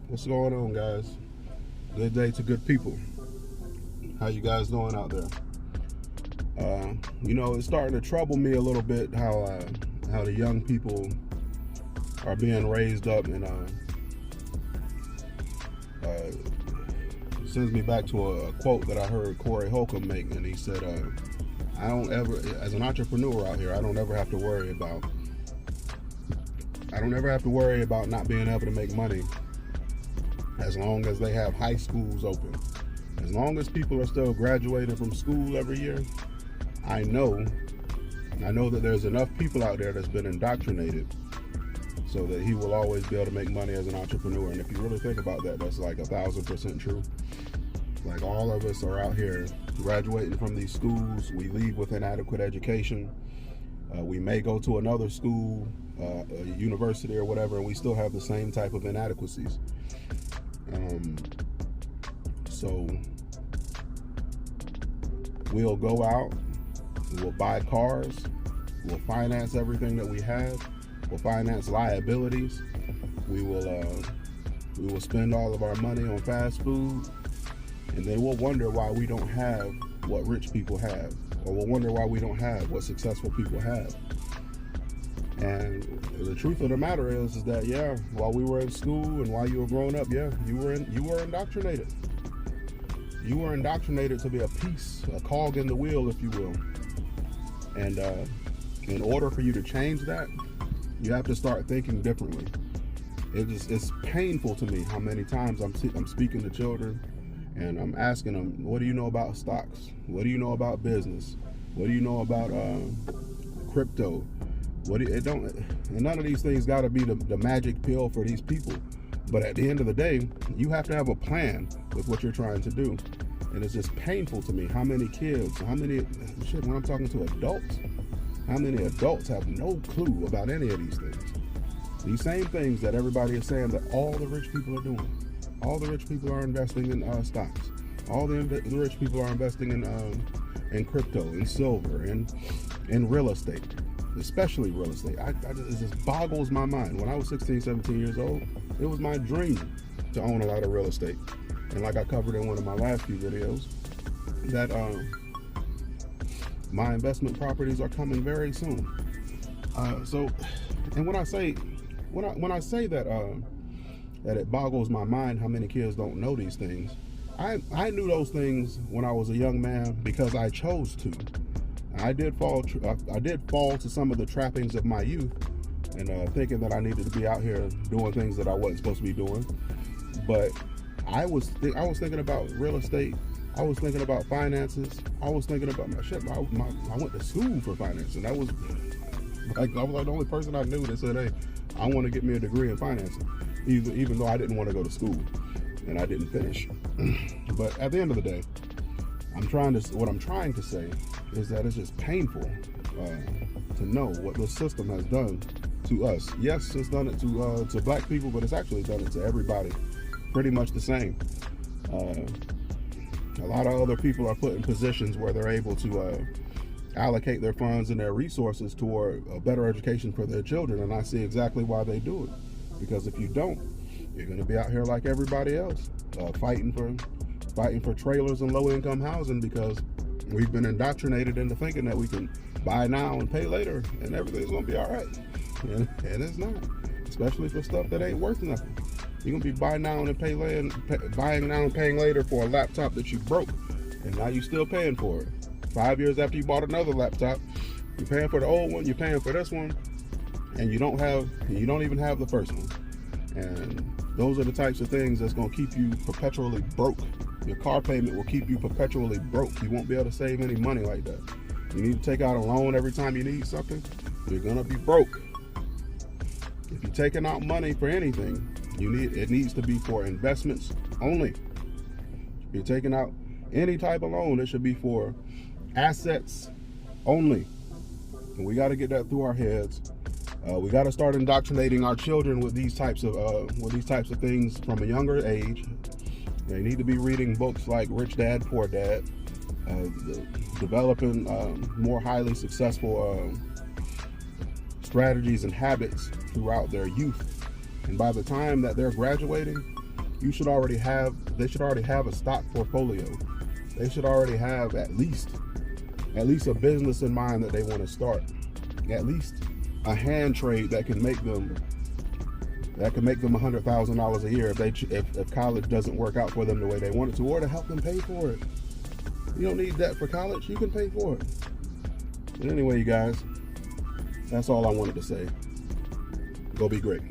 What's going on, guys? Good day to good people. How you guys doing out there? It's starting to trouble me a little bit how the young people are being raised up, and sends me back to a quote that I heard Corey Holcomb make, and he said, "I don't ever, as an entrepreneur out here, I don't ever have to worry about not being able to make money as long as they have high schools open. As long as people are still graduating from school every year, I know that there's enough people out there that's been indoctrinated so that he will always be able to make money as an entrepreneur." And if you really think about that, that's like 1,000% true. Like, all of us are out here graduating from these schools. We leave with inadequate education. We may go to another school, a university or whatever, and we still have the same type of inadequacies. So we'll go out, we'll buy cars, we'll finance everything that we have, we'll finance liabilities, we will spend all of our money on fast food, and then we'll wonder why we don't have what rich people have, or we'll wonder why we don't have what successful people have. And the truth of the matter is that, yeah, while we were in school and while you were growing up, yeah, you were indoctrinated. You were indoctrinated to be a cog in the wheel, if you will. And in order for you to change that, you have to start thinking differently. It's painful to me how many times I'm speaking to children and I'm asking them, what do you know about stocks? What do you know about business? What do you know about crypto? And none of these things got to be the magic pill for these people. But at the end of the day, you have to have a plan with what you're trying to do. And it's just painful to me how many kids, when I'm talking to adults, how many adults have no clue about any of these things. These same things that everybody is saying that all the rich people are doing. All the rich people are investing in stocks. All the rich people are investing in crypto, in silver, and in real estate. Especially real estate. It just boggles my mind. When I was 16, 17 years old, it was my dream to own a lot of real estate. And like I covered in one of my last few videos, that my investment properties are coming very soon. And when I say that that it boggles my mind how many kids don't know these things, I knew those things when I was a young man because I chose to. I did fall to some of the trappings of my youth, and thinking that I needed to be out here doing things that I wasn't supposed to be doing. But I was thinking about real estate. I was thinking about finances. I was thinking about I went to school for finance, and I was like the only person I knew that said, "Hey, I want to get me a degree in financing," even though I didn't want to go to school and I didn't finish. But at the end of the day, what I'm trying to say is that it's just painful to know what the system has done to us. Yes, it's done it to black people, but it's actually done it to everybody pretty much the same. A lot of other people are put in positions where they're able to allocate their funds and their resources toward a better education for their children, and I see exactly why they do it. Because if you don't, you're going to be out here like everybody else, fighting for trailers and low-income housing, because we've been indoctrinated into thinking that we can buy now and pay later and everything's going to be all right. And it's not, especially for stuff that ain't worth nothing. You're going to be buying now and paying later for a laptop that you broke, and now you're still paying for it. 5 years after you bought another laptop, you're paying for the old one, you're paying for this one, and you don't even have the first one. And those are the types of things that's going to keep you perpetually broke. Your car payment will keep you perpetually broke. You won't be able to save any money like that. You need to take out a loan every time you need something, you're going to be broke. If you're taking out money for anything, it needs to be for investments only. If you're taking out any type of loan, it should be for assets only. And we got to get that through our heads. We got to start indoctrinating our children with these types of things from a younger age. They need to be reading books like Rich Dad, Poor Dad, developing more highly successful strategies and habits throughout their youth. And by the time that they're graduating, they should already have a stock portfolio. They should already have at least a business in mind that they want to start. At least a hand trade that can make them $100,000 a year if college doesn't work out for them the way they want it to, or to help them pay for it. You don't need debt for college, you can pay for it. But anyway, you guys, that's all I wanted to say. Go be great.